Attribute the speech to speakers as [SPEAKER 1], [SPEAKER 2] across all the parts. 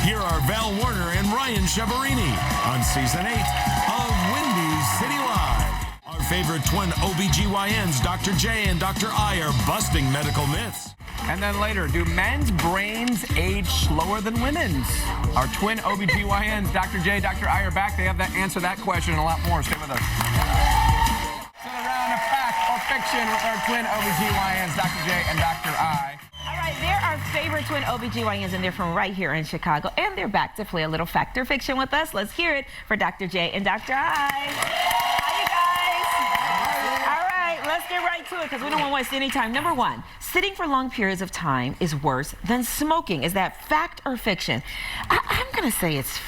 [SPEAKER 1] here are Val Warner and Ryan Cheverini on Season 8 of Windy City Live. Our favorite twin OBGYNs, Dr. J and Dr. I, are busting medical myths.
[SPEAKER 2] And then later, do men's brains age slower than women's? Our twin OBGYNs, Dr. J, Dr. I, are back. They have that answer that question and a lot more. Stay with us. So the round of fact or fiction with our twin OBGYNs, Dr. J and Dr. I.
[SPEAKER 3] All right, they're our favorite twin OBGYNs, and they're from right here in Chicago. And they're back to play a little fact or fiction with us. Let's hear it for Dr. J and Dr. I. Hi, you guys. All right, let's get right to it because we don't want to waste any time. Number one, sitting for long periods of time is worse than smoking. Is that fact or fiction? I'm going to say it's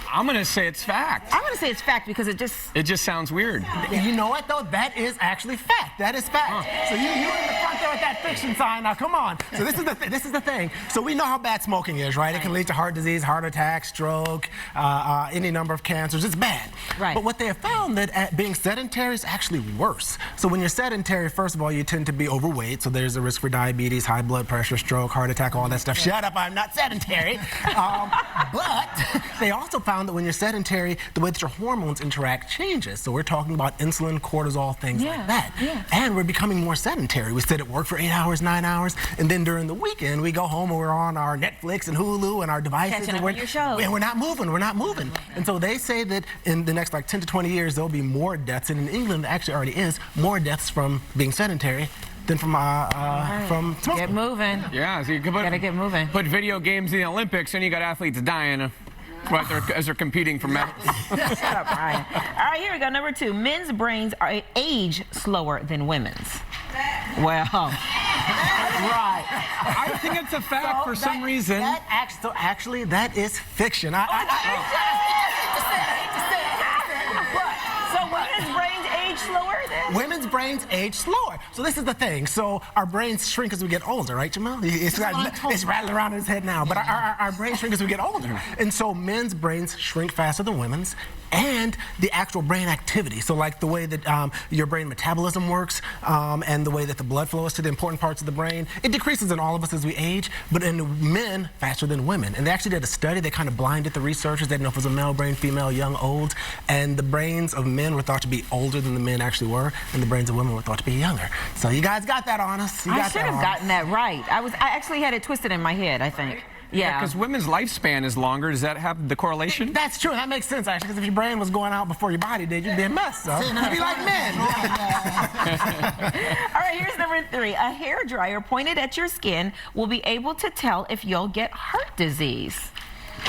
[SPEAKER 2] I'm going to say it's fact.
[SPEAKER 3] I'm going to say it's fact because it just
[SPEAKER 2] sounds weird.
[SPEAKER 4] You know what, though? That is actually fact. That is fact. So you're in the front there with that fiction sign. Now, come on. So this is the thing. So we know how bad smoking is, right? It can lead to heart disease, heart attack, stroke, any number of cancers. It's bad.
[SPEAKER 3] Right.
[SPEAKER 4] But what they have found that being sedentary is actually worse. So when you're sedentary, first of all, you tend to be overweight. So there's a risk for diabetes, high blood pressure, stroke, heart attack, all that stuff. Shut up, I'm not sedentary. But they also found that when you're sedentary, the way that your hormones interact changes. So we're talking about insulin, cortisol, things like that.
[SPEAKER 3] Yeah.
[SPEAKER 4] And we're becoming more sedentary. We sit at work for 8 hours, 9 hours, and then during the weekend, we go home and we're on our Netflix and Hulu and our devices.
[SPEAKER 3] Catching up on your shows.
[SPEAKER 4] And we're not moving. We're not moving. And so they say that in the next like 10 to 20 years, there'll be more deaths. And in England, there actually already is more deaths from being sedentary than from smoking.
[SPEAKER 3] get moving.
[SPEAKER 2] Yeah, so you can
[SPEAKER 3] Gotta get moving.
[SPEAKER 2] put video games in the Olympics, and you got athletes dying right there as they're competing for medals.
[SPEAKER 3] Shut up, Ryan. All right, here we go. Number two, men's brains are age slower than women's. Well,
[SPEAKER 4] Right.
[SPEAKER 2] I think it's a fact for some reason.
[SPEAKER 4] Actually, that is fiction.
[SPEAKER 3] so women's brains age slower then?
[SPEAKER 4] Women's brains age slower. So this is the thing. So our brains shrink as we get older, right, Jamal? It's rattling around in his head now. But our brains shrink as we get older. And so men's brains shrink faster than women's. And the actual brain activity. So like the way that your brain metabolism works and the way that the blood flows to the important parts of the brain, it decreases in all of us as we age, but in men, faster than women. And they actually did a study. They kind of blinded the researchers. They didn't know if it was a male brain, female, young, old. And the brains of men were thought to be older than the men actually were, and the brains of women were thought to be younger. So you guys got that on us.
[SPEAKER 3] I should have gotten that right. I actually had it twisted in my head, I think. Yeah.
[SPEAKER 2] Because women's lifespan is longer. Does that have the correlation?
[SPEAKER 4] That's true. That makes sense, actually, because if your brain was going out before your body did, you'd be a mess. So you'd be like men.
[SPEAKER 3] All right, here's number three. A hair dryer pointed at your skin will be able to tell if you'll get heart disease.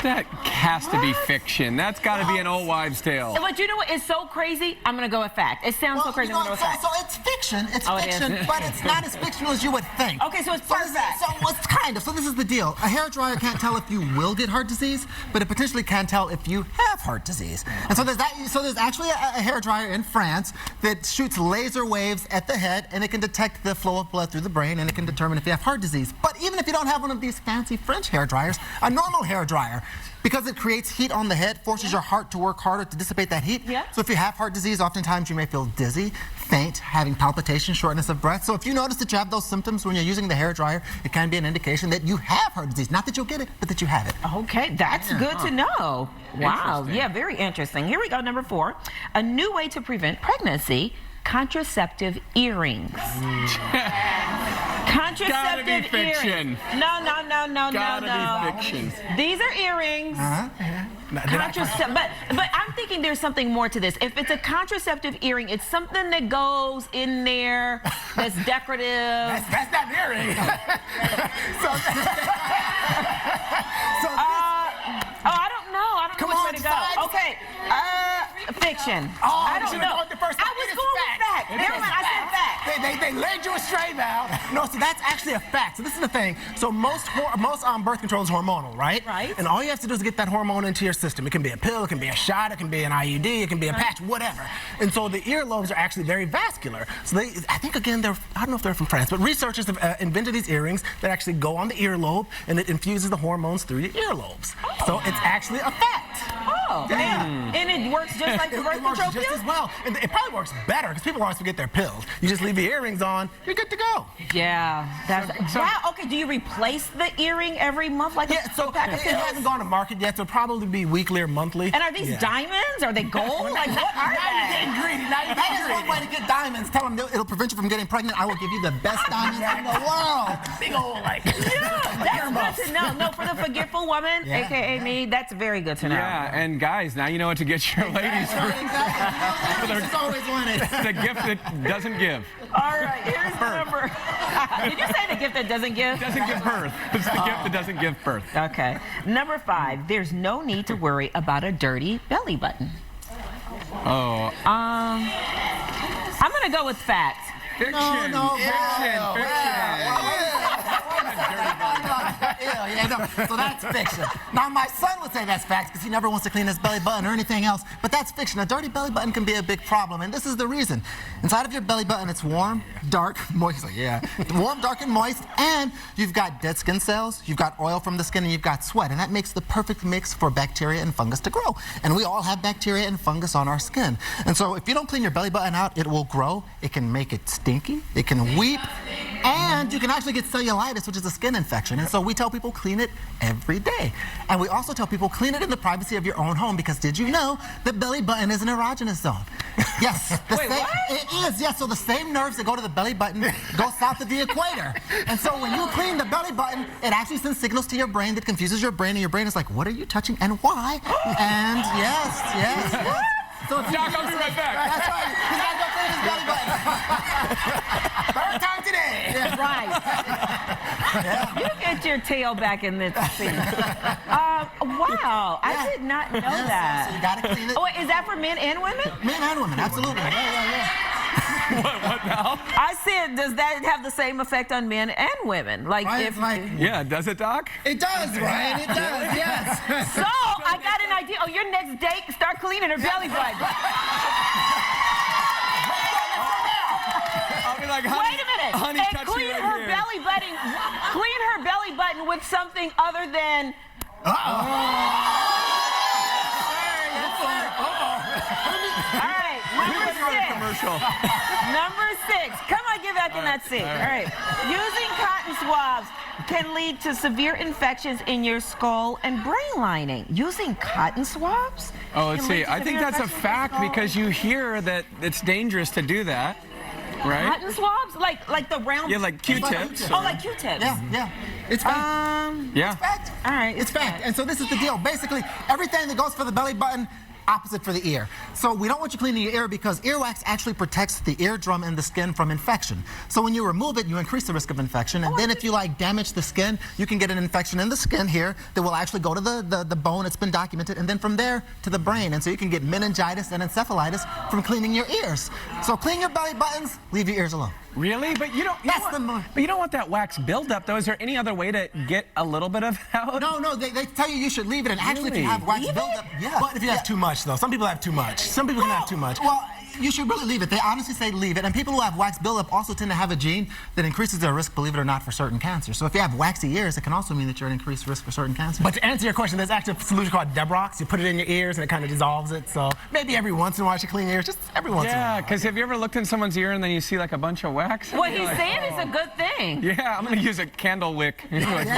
[SPEAKER 2] That has to be fiction. That's got to be an old wives' tale.
[SPEAKER 3] But you know what? It's so crazy. I'm going to go with fact. It sounds so crazy. I'm going to go with fact.
[SPEAKER 4] So it's fiction. It's
[SPEAKER 3] it
[SPEAKER 4] fiction,
[SPEAKER 3] is.
[SPEAKER 4] but it's not as fictional as you would think.
[SPEAKER 3] Okay, so it's part of fact.
[SPEAKER 4] So it's kind of. So this is the deal. A hair dryer can't tell if you will get heart disease, but it potentially can tell if you have heart disease. And so there's that. So there's actually a hair dryer in France that shoots laser waves at the head, and it can detect the flow of blood through the brain, and it can determine if you have heart disease. But even if you don't have one of these fancy French hair dryers, a normal hair dryer, because it creates heat on the head, forces your heart to work harder to dissipate that heat.
[SPEAKER 3] Yeah.
[SPEAKER 4] So if you have heart disease, oftentimes you may feel dizzy, faint, having palpitations, shortness of breath. So if you notice that you have those symptoms when you're using the hair dryer, it can be an indication that you have heart disease. Not that you'll get it, but that you have it.
[SPEAKER 3] Okay, that's good to know. Wow, yeah, very interesting. Here we go, number four. A new way to prevent pregnancy, contraceptive earrings. Contraceptive
[SPEAKER 2] Gotta be fiction.
[SPEAKER 3] earrings. No.
[SPEAKER 2] Gotta be fiction.
[SPEAKER 3] These are earrings. But I'm thinking there's something more to this. If it's a contraceptive earring, it's something that goes in there that's decorative.
[SPEAKER 4] That's not an earring.
[SPEAKER 3] I don't know. I don't know which way to go. Okay. Fiction. I don't know. I was going with fact. Never mind, I said fact.
[SPEAKER 4] They led you astray now. No, so that's actually a fact. So this is the thing. So most birth control is hormonal, right?
[SPEAKER 3] Right.
[SPEAKER 4] And all you have to do is get that hormone into your system. It can be a pill, it can be a shot, it can be an IUD, it can be a patch, whatever. And so the earlobes are actually very vascular. So I think again, I don't know if they're from France, but researchers have invented these earrings that actually go on the earlobe, and it infuses the hormones through your earlobes. So it's actually a fact.
[SPEAKER 3] Oh, damn. And it works just like the birth
[SPEAKER 4] It works
[SPEAKER 3] control
[SPEAKER 4] just
[SPEAKER 3] pill?
[SPEAKER 4] as well. And it probably works better because people always forget their pills. You just leave the earrings on, you're good to go.
[SPEAKER 3] Yeah. Wow. Okay, do you replace the earring every month like
[SPEAKER 4] Yeah, so
[SPEAKER 3] a pack of
[SPEAKER 4] it
[SPEAKER 3] pills?
[SPEAKER 4] hasn't gone to market yet, so it'll probably be weekly or monthly.
[SPEAKER 3] And are these diamonds? Are they gold? Like, what are
[SPEAKER 4] Now you're
[SPEAKER 3] they?
[SPEAKER 4] getting greedy. Now you're
[SPEAKER 5] That
[SPEAKER 4] getting
[SPEAKER 5] is one
[SPEAKER 4] greedy.
[SPEAKER 5] way to get diamonds. Tell them it'll prevent you from getting pregnant. I will give you the best diamonds in the world.
[SPEAKER 4] Big old like.
[SPEAKER 3] Yeah, that's good to know. No, for the forgetful woman,
[SPEAKER 5] Yeah.
[SPEAKER 3] AKA me, that's very good to know.
[SPEAKER 2] Yeah, and guys, now you know what to get your ladies for
[SPEAKER 5] Exactly. She's always wanted.
[SPEAKER 2] the gift that doesn't give.
[SPEAKER 3] All right, here's the number. Did you say the gift that doesn't give?
[SPEAKER 2] Doesn't give birth. It's the gift that doesn't give birth.
[SPEAKER 3] Okay. Number 5, there's no need to worry about a dirty belly button.
[SPEAKER 2] Oh,
[SPEAKER 3] I'm going to go with fact.
[SPEAKER 2] fiction.
[SPEAKER 5] No,
[SPEAKER 2] Fiction.
[SPEAKER 5] So that's fiction. Now, my son would say that's fact because he never wants to clean his belly button or anything else, but that's fiction. A dirty belly button can be a big problem, and this is the reason. Inside of your belly button, it's warm, dark, moist. He's like, yeah. Warm, dark, and moist, and you've got dead skin cells, you've got oil from the skin, and you've got sweat, and that makes the perfect mix for bacteria and fungus to grow. And we all have bacteria and fungus on our skin. And so if you don't clean your belly button out, it will grow. It can make it stinky. It can weep. And you can actually get cellulitis, which is a skin infection. And so we tell people clean it every day. And we also tell people clean it in the privacy of your own home because did you know the belly button is an erogenous zone? Yes.
[SPEAKER 3] Wait, what?
[SPEAKER 5] It is, yes. So the same nerves that go to the belly button go south of the equator. And so when you clean the belly button, it actually sends signals to your brain that confuses your brain, and your brain is like, what are you touching and why? And yes. So if
[SPEAKER 2] Doc, I'll be right back.
[SPEAKER 5] That's right. He's got to go clean his belly button. Third time today.
[SPEAKER 3] That's right. You get your tail back in this scene. Wow, I did not know that.
[SPEAKER 5] So you got to clean it.
[SPEAKER 3] Oh, wait, is that for men and women?
[SPEAKER 5] Men and women, absolutely. Yeah.
[SPEAKER 2] What now?
[SPEAKER 3] I said, does that have the same effect on men and women? Like,
[SPEAKER 5] Right,
[SPEAKER 3] if
[SPEAKER 5] it's like,
[SPEAKER 2] Yeah, does it, Doc?
[SPEAKER 5] it does, Ryan. It does, yes.
[SPEAKER 3] so, I got an idea. Oh, your next date, start cleaning her belly button.
[SPEAKER 2] I'll be like, honey,
[SPEAKER 3] Wait a minute.
[SPEAKER 2] honey,
[SPEAKER 3] And
[SPEAKER 2] touch
[SPEAKER 3] clean
[SPEAKER 2] you right
[SPEAKER 3] her
[SPEAKER 2] here.
[SPEAKER 3] belly button. Clean her belly button with something other than. All right, number
[SPEAKER 2] Commercial.
[SPEAKER 3] Number 6. Come on, get back in that seat. All right. Using cotton swabs can lead to severe infections in your skull and brain lining. Using cotton swabs?
[SPEAKER 2] Oh, let's
[SPEAKER 3] can lead
[SPEAKER 2] see.
[SPEAKER 3] to
[SPEAKER 2] I think
[SPEAKER 3] severe
[SPEAKER 2] that's a
[SPEAKER 3] infections in your
[SPEAKER 2] fact
[SPEAKER 3] skull.
[SPEAKER 2] because you hear that it's dangerous to do that, right?
[SPEAKER 3] Cotton swabs? Like the round.
[SPEAKER 2] Yeah, like Q-tips.
[SPEAKER 3] Oh, like Q-tips.
[SPEAKER 5] Yeah. It's fact.
[SPEAKER 2] Yeah.
[SPEAKER 5] Fact.
[SPEAKER 3] All right.
[SPEAKER 5] It's fact. And so this is the deal. Basically, everything that goes for the belly button, opposite for the ear. So we don't want you cleaning your ear because earwax actually protects the eardrum and the skin from infection. So when you remove it, you increase the risk of infection. And then if you damage the skin, you can get an infection in the skin here that will actually go to the bone. It's been documented. And then from there to the brain. And so you can get meningitis and encephalitis from cleaning your ears. So clean your belly buttons, leave your ears alone.
[SPEAKER 2] Really? But you don't. But you don't want that wax buildup, though. Is there any other way to get a little bit of it out?
[SPEAKER 5] No, they tell you should leave it. And actually, if you have wax buildup,
[SPEAKER 4] But if you have too much, though, some people have too much. Some people can have too much.
[SPEAKER 5] Well, you should really leave it. They honestly say leave it. And people who have wax buildup also tend to have a gene that increases their risk, believe it or not, for certain cancers. So if you have waxy ears, it can also mean that you're at increased risk for certain cancers.
[SPEAKER 4] But to answer your question, there's actually a solution called Debrox. You put it in your ears and it kind of dissolves it. So maybe every once in a while you should clean your ears. Just every once in a
[SPEAKER 2] Yeah,
[SPEAKER 4] while.
[SPEAKER 2] because have you ever looked in someone's ear and then you see like a bunch of wax?
[SPEAKER 3] What
[SPEAKER 2] You're
[SPEAKER 3] he's
[SPEAKER 2] like,
[SPEAKER 3] saying is a good thing.
[SPEAKER 2] Yeah, I'm going to use a candle wick.
[SPEAKER 5] That works.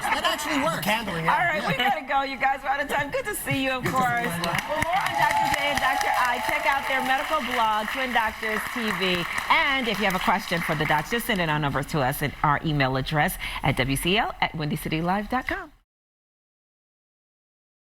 [SPEAKER 5] That actually works.
[SPEAKER 4] Candling,
[SPEAKER 3] All
[SPEAKER 4] yeah.
[SPEAKER 3] right, we gotta go, you guys. We're out of time. Good to see you, of course. For more on Dr. J and Dr. I, check out their medical blog, Twin Doctors TV. And if you have a question for the docs, just send it on over to us at our email address at WCL@WindyCityLive.com.